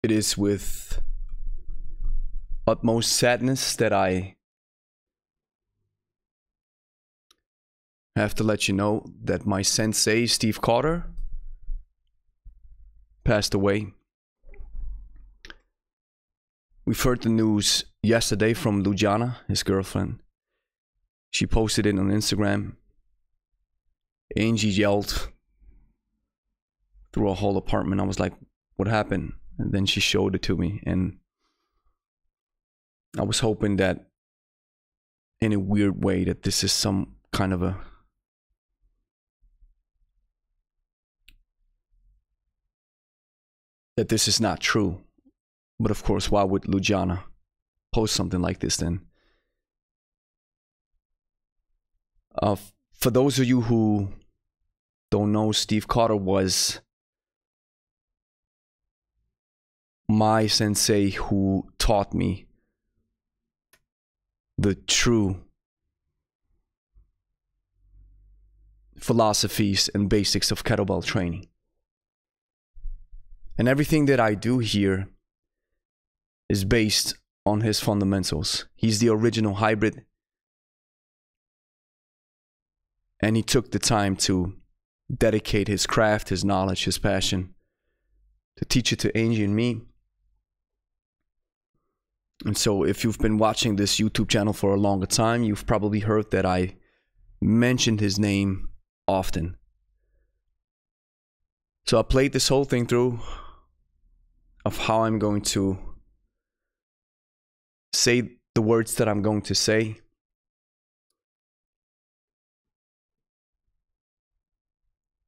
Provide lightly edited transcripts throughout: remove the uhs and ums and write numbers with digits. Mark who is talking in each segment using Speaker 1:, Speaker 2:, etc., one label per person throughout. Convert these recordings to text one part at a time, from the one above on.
Speaker 1: It is with utmost sadness that I have to let you know that my sensei, Steve Carter, passed away. We've heard the news yesterday from Luciana, his girlfriend. She posted it on Instagram. Angie yelled through a whole apartment. I was like, what happened? And then she showed it to me, and I was hoping that in a weird way that this is some kind of that this is not true. But of course, why would Luciana post something like this then? For those of you who don't know, Steve Carter was my sensei who taught me the true philosophies and basics of kettlebell training. And everything that I do here is based on his fundamentals. He's the original hybrid. And he took the time to dedicate his craft, his knowledge, his passion to teach it to Angie and me. And so if you've been watching this YouTube channel for a longer time, you've probably heard that I mentioned his name often. So I played this whole thing through of how I'm going to say the words that I'm going to say.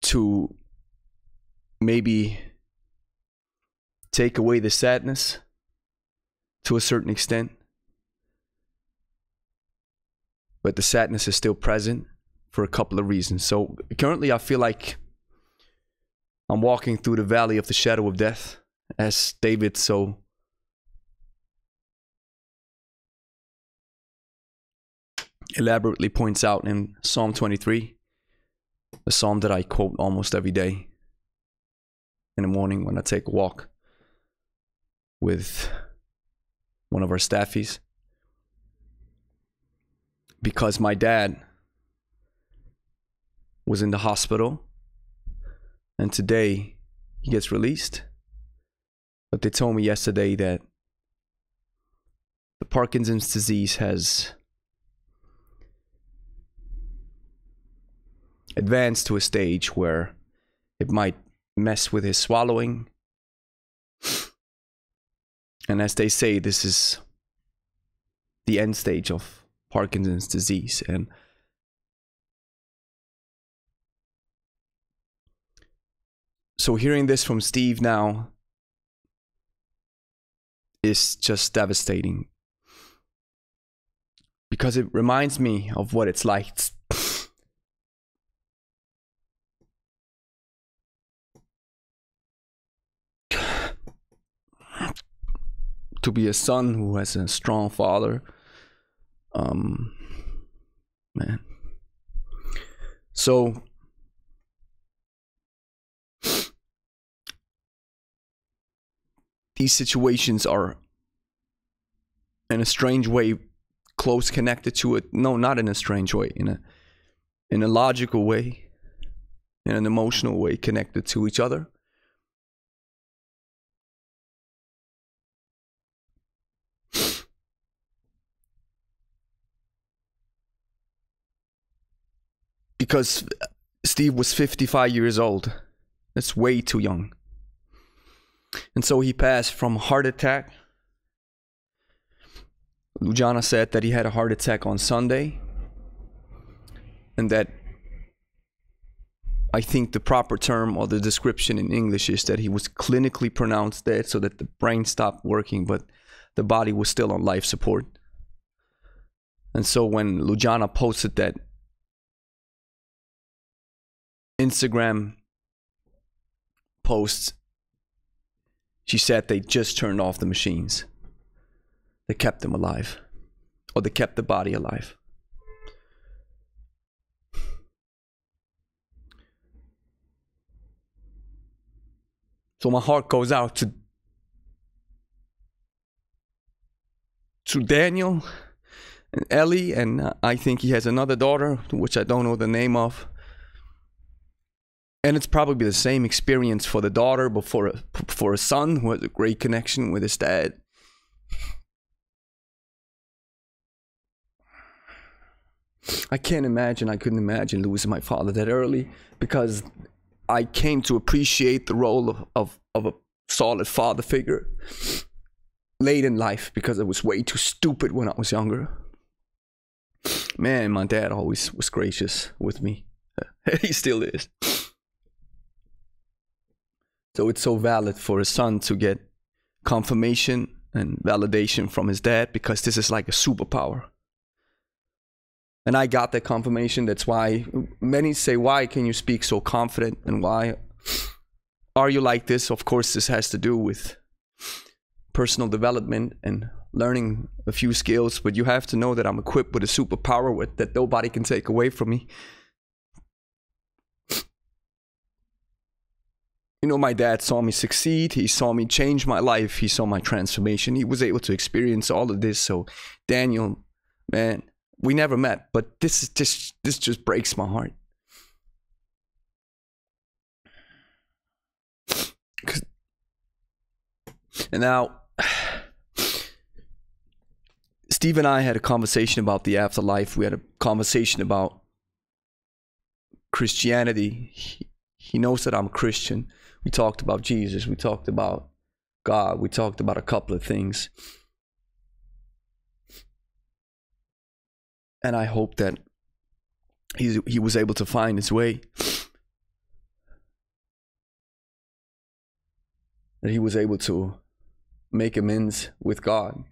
Speaker 1: To maybe take away the sadness to a certain extent. But the sadness is still present for a couple of reasons. So currently I feel like I'm walking through the valley of the shadow of death, as David so elaborately points out in Psalm 23, a psalm that I quote almost every day in the morning when I take a walk with one of our staffies. Because my dad was in the hospital and today he gets released. But they told me yesterday that the Parkinson's disease has advanced to a stage where it might mess with his swallowing. And as they say, this is the end stage of Parkinson's disease. And so hearing this from Steve now is just devastating, because it reminds me of what it's like to be a son who has a strong father. Man. So these situations are in a strange way close connected to it. No, not in a strange way, in a logical way, in an emotional way connected to each other. Because Steve was 55 years old. That's way too young. And so he passed from a heart attack. Luciana said that he had a heart attack on Sunday. And that I think the proper term or the description in English is that he was clinically pronounced dead, so that the brain stopped working, but the body was still on life support. And so when Luciana posted that Instagram post, she said they just turned off the machines. They kept him alive, or they kept the body alive. So my heart goes out to to Daniel and Ellie, and I think he has another daughter, which I don't know the name of. And it's probably the same experience for the daughter, but for a son who has a great connection with his dad. I couldn't imagine losing my father that early, because I came to appreciate the role of a solid father figure late in life, because I was way too stupid when I was younger. Man, my dad always was gracious with me. He still is. So it's so valid for a son to get confirmation and validation from his dad, because this is like a superpower. And I got that confirmation. That's why many say, why can you speak so confident? And why are you like this? Of course, this has to do with personal development and learning a few skills. But you have to know that I'm equipped with a superpower that nobody can take away from me. You know, my dad saw me succeed. He saw me change my life. He saw my transformation. He was able to experience all of this. So, Daniel, man, we never met, but this just breaks my heart. And now, Steve and I had a conversation about the afterlife. We had a conversation about Christianity. He knows that I'm a Christian. We talked about Jesus. We talked about God. We talked about a couple of things. And I hope that he was able to find his way. That he was able to make amends with God.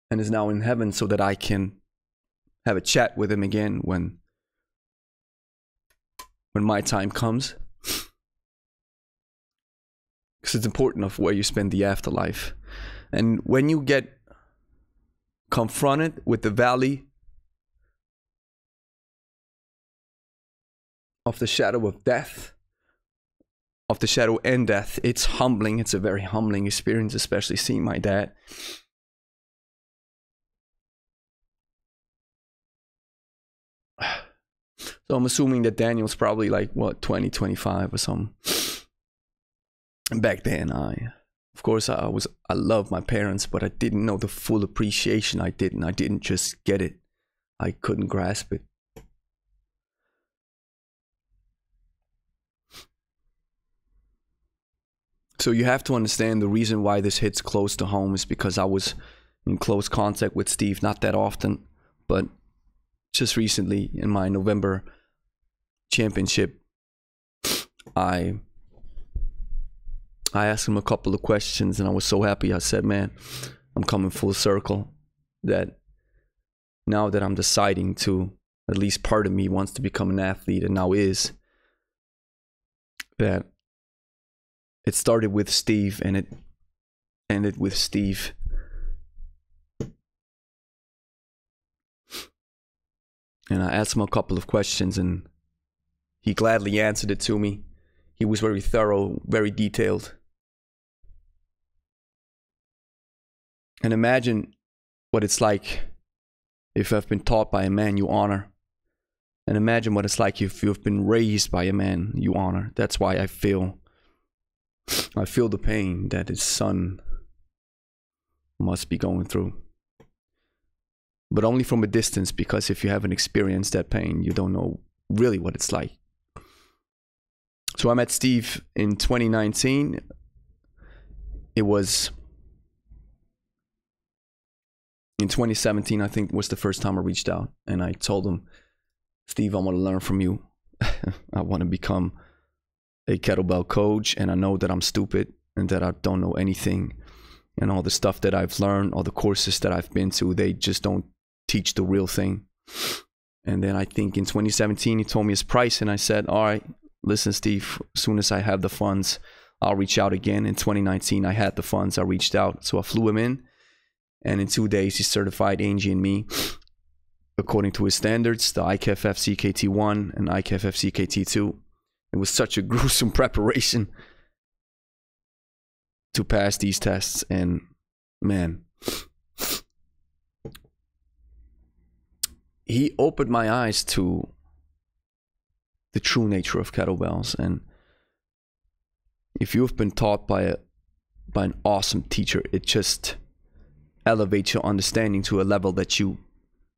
Speaker 1: And is now in heaven, so that I can have a chat with him again when my time comes. Because it's important of where you spend the afterlife. And when you get confronted with the valley of the shadow of death, of the shadow and death, it's humbling. It's a very humbling experience, especially seeing my dad. So I'm assuming that Daniel's probably like, what, 20, 25 or something. And back then, of course, I love my parents, but I didn't know the full appreciation. I didn't just get it. I couldn't grasp it. So you have to understand the reason why this hits close to home is because I was in close contact with Steve, not that often, but just recently in my November championship, I asked him a couple of questions, and I was so happy. I said, man, I'm coming full circle, that now that I'm deciding to, at least part of me wants to become an athlete, and now is, that it started with Steve and it ended with Steve. And I asked him a couple of questions, and he gladly answered it to me. He was very thorough, very detailed. And imagine what it's like if I've been taught by a man you honor. And imagine what it's like if you've been raised by a man you honor. That's why I feel the pain that his son must be going through. But only from a distance, because if you haven't experienced that pain, you don't know really what it's like. So I met Steve in 2019. It was in 2017, I think, was the first time I reached out. And I told him, Steve, I want to learn from you. I want to become a kettlebell coach. And I know that I'm stupid and that I don't know anything. And all the stuff that I've learned, all the courses that I've been to, they just don't teach the real thing. And then I think in 2017, he told me his price. And I said, all right, listen, Steve, as soon as I have the funds, I'll reach out again. In 2019, I had the funds. I reached out. So I flew him in. And in 2 days, he certified Angie and me according to his standards, the IKFF CKT1 and IKFF CKT2. It was such a gruesome preparation to pass these tests. And man, he opened my eyes to the true nature of kettlebells. And if you've been taught by an awesome teacher, it just elevates your understanding to a level that you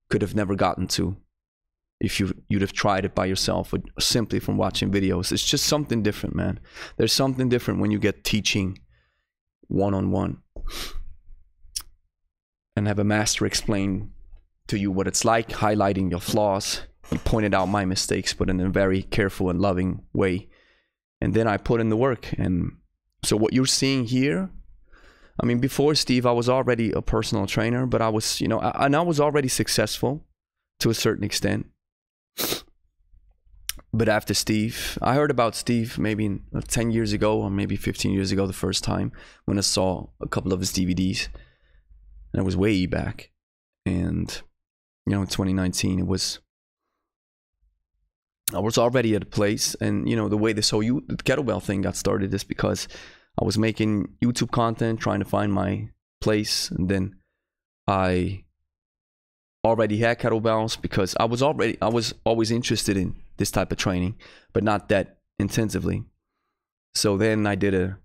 Speaker 1: could have never gotten to if you'd have tried it by yourself or simply from watching videos. It's just something different, man. There's something different when you get teaching one-on-one and have a master explain to you what it's like, highlighting your flaws. He pointed out my mistakes, but in a very careful and loving way. And then I put in the work. And so what you're seeing here, I mean, before Steve, I was already a personal trainer, but I was, you know, I was already successful to a certain extent. But after Steve, I heard about Steve maybe 10 years ago or maybe 15 years ago the first time when I saw a couple of his DVDs. And it was way back. And, you know, in 2019, I was already at a place. And, you know, the way this whole the kettlebell thing got started is because I was making YouTube content, trying to find my place. And then I already had kettlebells because I was always interested in this type of training, but not that intensively. So then I did a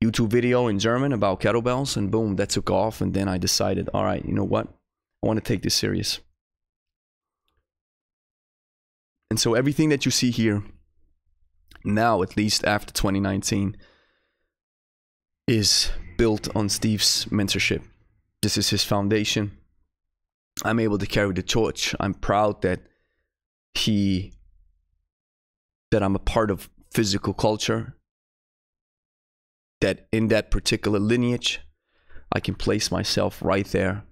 Speaker 1: YouTube video in German about kettlebells, and boom, that took off. And then I decided, all right, you know what? I want to take this serious. And so everything that you see here now, at least after 2019, is built on Steve's mentorship. This is his foundation. I'm able to carry the torch. I'm proud that I'm a part of physical culture, that in that particular lineage, I can place myself right there.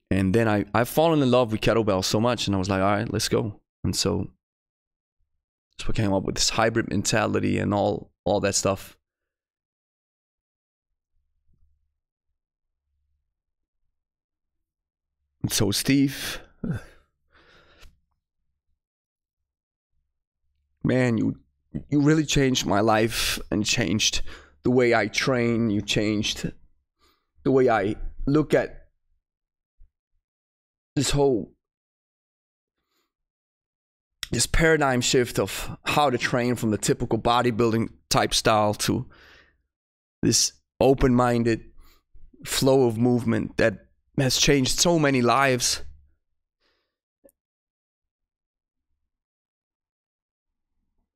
Speaker 1: And then I've fallen in love with kettlebells so much, and I was like, all right, let's go. And so we came up with this hybrid mentality and all that stuff. And so Steve, man, you really changed my life and changed the way I train. You changed the way I look at this paradigm shift of how to train from the typical bodybuilding type style to this open-minded flow of movement that has changed so many lives.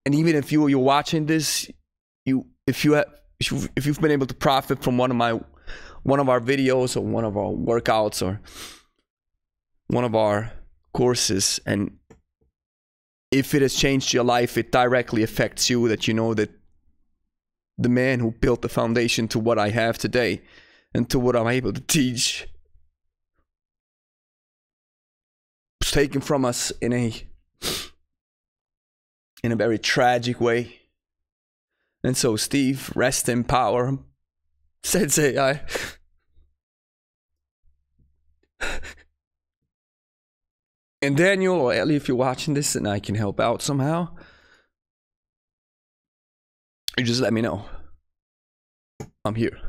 Speaker 1: And even if you're watching this, if you've been able to profit from one of our videos or one of our workouts or one of our courses, and if it has changed your life, it directly affects you, that you know that the man who built the foundation to what I have today and to what I'm able to teach was taken from us in a very tragic way. And so Steve, rest in power. Sensei, and Daniel or Ellie, if you're watching this and I can help out somehow, you just let me know. I'm here.